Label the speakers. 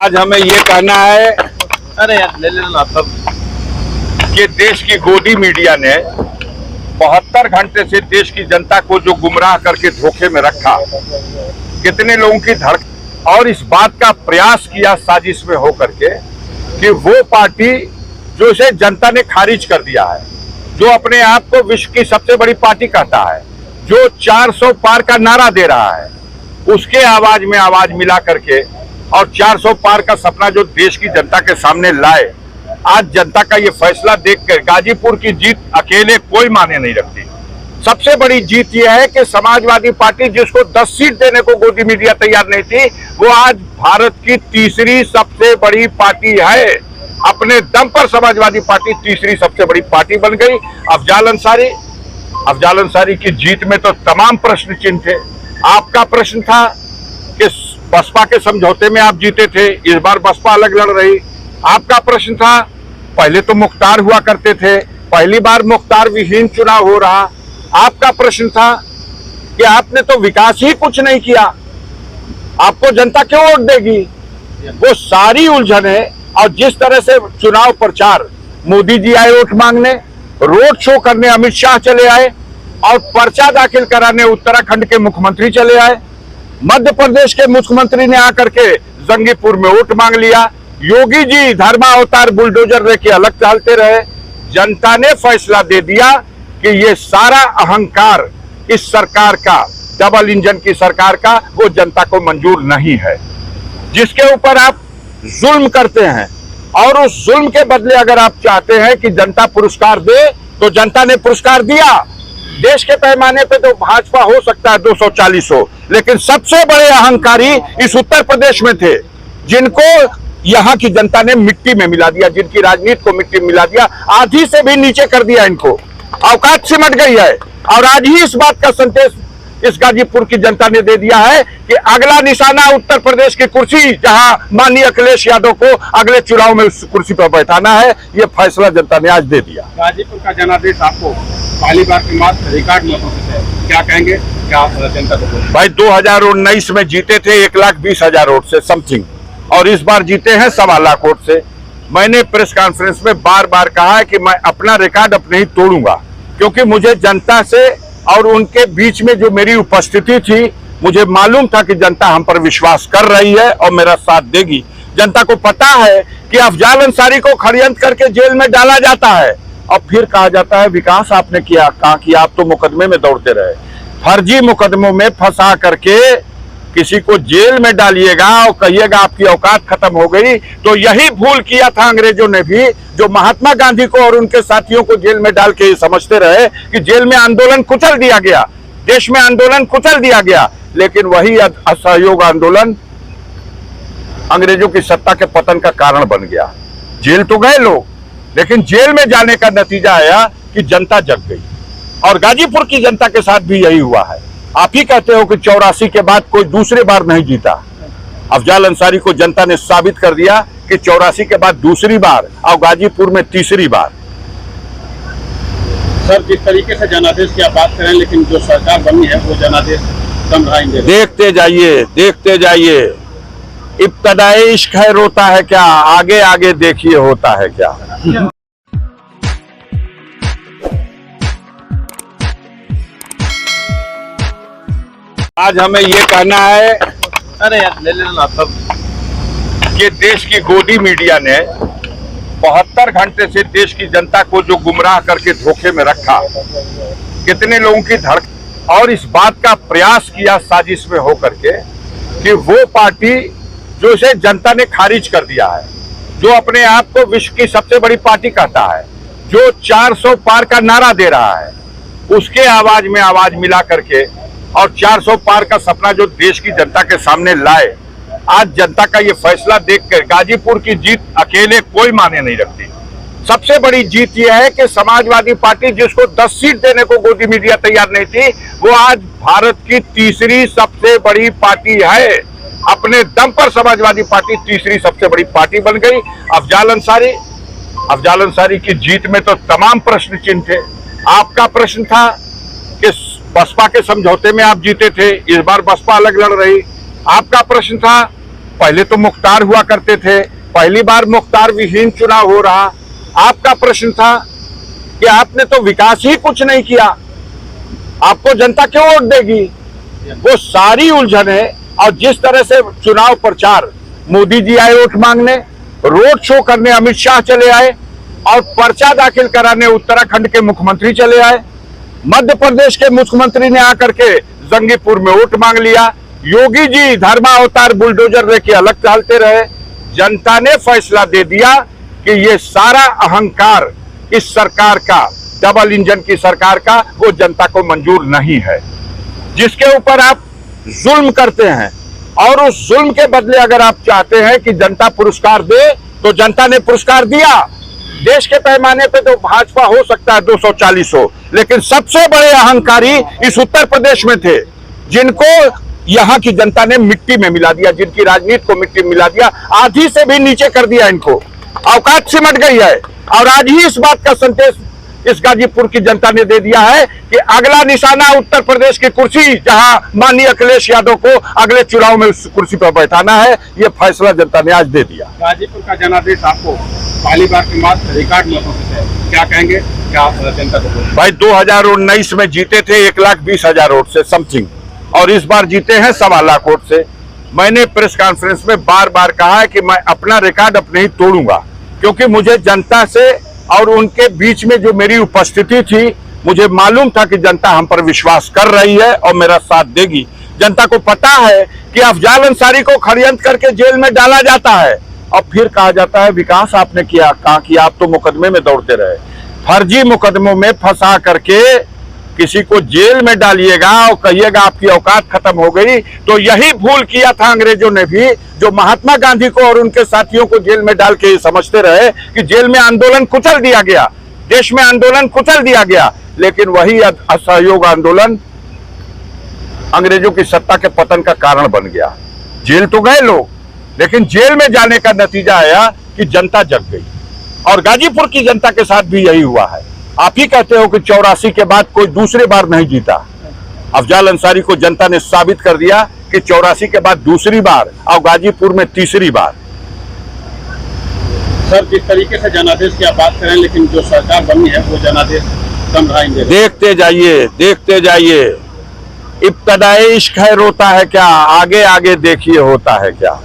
Speaker 1: आज हमें ये कहना है
Speaker 2: अरे यार ले लेना तब
Speaker 1: कि देश की गोदी मीडिया ने 72 घंटे से देश की जनता को जो गुमराह करके धोखे में रखा, कितने लोगों की धड़कन और इस बात का प्रयास किया साजिश में होकर के कि वो पार्टी जो इसे जनता ने खारिज कर दिया है, जो अपने आप को विश्व की सबसे बड़ी पार्टी कहता है, जो 400 पार का नारा दे रहा है, उसके आवाज में आवाज मिला करके और 400 पार का सपना जो देश की जनता के सामने लाए। आज जनता का ये फैसला देखकर गाजीपुर की जीत अकेले कोई माने नहीं रखती। सबसे बड़ी जीत यह है कि समाजवादी पार्टी जिसको 10 सीट देने को गोदी मीडिया तैयार नहीं थी, वो आज भारत की तीसरी सबसे बड़ी पार्टी है। अपने दम पर समाजवादी पार्टी तीसरी सबसे बड़ी पार्टी बन गई। अफजाल अंसारी की जीत में तो तमाम प्रश्न चिन्ह थे। आपका प्रश्न था कि बसपा के समझौते में आप जीते थे, इस बार बसपा अलग लड़ रही। आपका प्रश्न था, पहले तो मुख्तार हुआ करते थे, पहली बार मुख्तार विहीन चुनाव हो रहा। आपका प्रश्न था कि आपने तो विकास ही कुछ नहीं किया, आपको जनता क्यों वोट देगी। वो सारी उलझने और जिस तरह से चुनाव प्रचार, मोदी जी आए वोट मांगने, रोड शो करने अमित शाह चले आए और पर्चा दाखिल कराने उत्तराखंड के मुख्यमंत्री चले आए। मध्य प्रदेश के मुख्यमंत्री ने आकर के जंगीपुर में वोट मांग लिया। योगी जी धर्मावतार बुलडोजर लेके अलग चलते रहे। जनता ने फैसला दे दिया कि ये सारा अहंकार इस सरकार का, डबल इंजन की सरकार का, वो जनता को मंजूर नहीं है। जिसके ऊपर आप जुल्म करते हैं और उस जुल्म के बदले अगर आप चाहते हैं कि जनता पुरस्कार दे, तो जनता ने पुरस्कार दिया। देश के पैमाने पे तो भाजपा हो सकता है 240 हो, लेकिन सबसे बड़े अहंकारी इस उत्तर प्रदेश में थे, जिनको यहां की जनता ने मिट्टी में मिला दिया, जिनकी राजनीति को मिट्टी में मिला दिया, आधी से भी नीचे कर दिया। इनको औकात सिमट गई है। और आज ही इस बात का संदेश इस गाजीपुर की जनता ने दे दिया है कि अगला निशाना उत्तर प्रदेश की कुर्सी, जहां माननीय अखिलेश यादव को अगले चुनाव में उस कुर्सी पर बैठाना है, यह फैसला जनता ने आज दे दिया।
Speaker 2: गाजीपुर का जनादेश आपको पहली बार के बाद रिकॉर्ड मतों से क्या कहेंगे, क्या जनता को?
Speaker 1: भाई 2019 में जीते थे 1,20,000 वोट से समथिंग, और इस बार जीते हैं 1.25 लाख वोट से। मैंने प्रेस कॉन्फ्रेंस में बार बार कहा है कि मैं अपना रिकॉर्ड अपने ही तोड़ूंगा, क्योंकि मुझे जनता से और उनके बीच में जो मेरी उपस्थिति थी, मुझे मालूम था कि जनता हम पर विश्वास कर रही है और मेरा साथ देगी। जनता को पता है कि अफजाल अंसारी को षड्यंत्र करके जेल में डाला जाता है और फिर कहा जाता है विकास आपने किया, कहा कि आप तो मुकदमे में दौड़ते रहे। फर्जी मुकदमों में फंसा करके किसी को जेल में डालिएगा और कहिएगा आपकी औकात खत्म हो गई, तो यही भूल किया था अंग्रेजों ने भी, जो महात्मा गांधी को और उनके साथियों को जेल में डाल के समझते रहे कि जेल में आंदोलन कुचल दिया गया, देश में आंदोलन कुचल दिया गया। लेकिन वही असहयोग आंदोलन अंग्रेजों की सत्ता के पतन का कारण बन गया। जेल तो गए लोग, लेकिन जेल में जाने का नतीजा आया कि जनता जग गई। और गाजीपुर की जनता के साथ भी यही हुआ है। आप ही कहते हो कि 84 के बाद कोई दूसरी बार नहीं जीता। अफजाल अंसारी को जनता ने साबित कर दिया कि 84 के बाद दूसरी बार और गाजीपुर में तीसरी बार।
Speaker 2: सर, जिस तरीके से जनादेश की आप बात करें, लेकिन जो सरकार बनी है वो जनादेश कम रहा।
Speaker 1: देखते जाइए। इब्तदाई इश्क है रोता है क्या, आगे आगे देखिए होता है क्या। आज हमें ये कहना है
Speaker 2: अरे यार ले लेना तब
Speaker 1: कि देश की गोदी मीडिया ने 72 घंटे से देश की जनता को जो गुमराह करके धोखे में रखा, कितने लोगों की धड़कन और इस बात का प्रयास किया साजिश में होकर के कि वो पार्टी जो इसे जनता ने खारिज कर दिया है, जो अपने आप को विश्व की सबसे बड़ी पार्टी कहता है, जो 400 पार का नारा दे रहा है, उसके आवाज में आवाज मिला करके और 400 पार का सपना जो देश की जनता के सामने लाए। आज जनता का ये फैसला देखकर गाजीपुर की जीत अकेले कोई माने नहीं रखती। सबसे बड़ी जीत यह है कि समाजवादी पार्टी जिसको 10 सीट देने को गोदी मीडिया तैयार नहीं थी, वो आज भारत की तीसरी सबसे बड़ी पार्टी है। अपने दम पर समाजवादी पार्टी तीसरी सबसे बड़ी पार्टी बन गई। अफजाल अंसारी की जीत में तो तमाम प्रश्न चिन्ह थे। आपका प्रश्न था कि बसपा के समझौते में आप जीते थे, इस बार बसपा अलग लड़ रही। आपका प्रश्न था, पहले तो मुख्तार हुआ करते थे, पहली बार मुख्तार विहीन चुनाव हो रहा। आपका प्रश्न था कि आपने तो विकास ही कुछ नहीं किया, आपको जनता क्यों वोट देगी? वो सारी उलझने और जिस तरह से चुनाव प्रचार, मोदी जी आए वोट मांगने, रोड शो करने अमित शाह चले आए और पर्चा दाखिल कराने उत्तराखंड के मुख्यमंत्री चले आए। मध्य प्रदेश के मुख्यमंत्री ने आकर के जंगीपुर में वोट मांग लिया। योगी जी धर्मावतार बुलडोजर लेके अलग चलते रहे। जनता ने फैसला दे दिया कि ये सारा अहंकार इस सरकार का, डबल इंजन की सरकार का, वो जनता को मंजूर नहीं है। जिसके ऊपर आप जुल्म करते हैं और उस जुल्म के बदले अगर आप चाहते हैं कि जनता पुरस्कार दे, तो जनता ने पुरस्कार दिया। देश के पैमाने पे तो भाजपा हो सकता है 240 हो, लेकिन सबसे बड़े अहंकारी इस उत्तर प्रदेश में थे, जिनको यहां की जनता ने मिट्टी में मिला दिया, जिनकी राजनीति को मिट्टी में मिला दिया, आधी से भी नीचे कर दिया। इनको औकात सिमट गई है। और आज ही इस बात का संदेश इस गाजीपुर की जनता ने दे दिया है कि अगला निशाना उत्तर प्रदेश की कुर्सी, जहां माननीय अखिलेश यादव को अगले चुनाव में उस कुर्सी पर बैठाना है, यह फैसला जनता ने आज दे दिया।
Speaker 2: गाजीपुर का जनादेश आपको पहली बार के बाद रिकॉर्ड मतों से है, क्या कहेंगे, क्या जनता को?
Speaker 1: भाई 2019 में जीते थे 1,20,000 वोट से समथिंग, और इस बार जीते हैं 1.25 लाख वोट से। मैंने प्रेस कॉन्फ्रेंस में बार बार कहा है कि मैं अपना रिकॉर्ड अपने ही तोड़ूंगा, क्योंकि मुझे जनता से और उनके बीच में जो मेरी उपस्थिति थी, मुझे मालूम था कि जनता हम पर विश्वास कर रही है और मेरा साथ देगी। जनता को पता है कि अफजाल अंसारी को षड्यंत्र करके जेल में डाला जाता है और फिर कहा जाता है विकास आपने किया, कहा कि आप तो मुकदमे में दौड़ते रहे। फर्जी मुकदमों में फंसा करके किसी को जेल में डालिएगा और कहिएगा आपकी औकात खत्म हो गई, तो यही भूल किया था अंग्रेजों ने भी, जो महात्मा गांधी को और उनके साथियों को जेल में डाल के समझते रहे कि जेल में आंदोलन कुचल दिया गया, देश में आंदोलन कुचल दिया गया। लेकिन वही असहयोग आंदोलन अंग्रेजों की सत्ता के पतन का कारण बन गया। जेल तो गए लोग, लेकिन जेल में जाने का नतीजा आया कि जनता जग गई। और गाजीपुर की जनता के साथ भी यही हुआ है। आप ही कहते हो कि 84 के बाद कोई दूसरी बार नहीं जीता। अफजाल अंसारी को जनता ने साबित कर दिया कि 84 के बाद दूसरी बार और गाजीपुर में तीसरी बार।
Speaker 2: सर, जिस तरीके से जनादेश की आप बात करें, लेकिन जो सरकार बनी है वो जनादेश कम रहा।
Speaker 1: देखते जाइए, देखते जाइए। इब्तदाए इश्क है रोता है क्या, आगे आगे देखिए होता है क्या।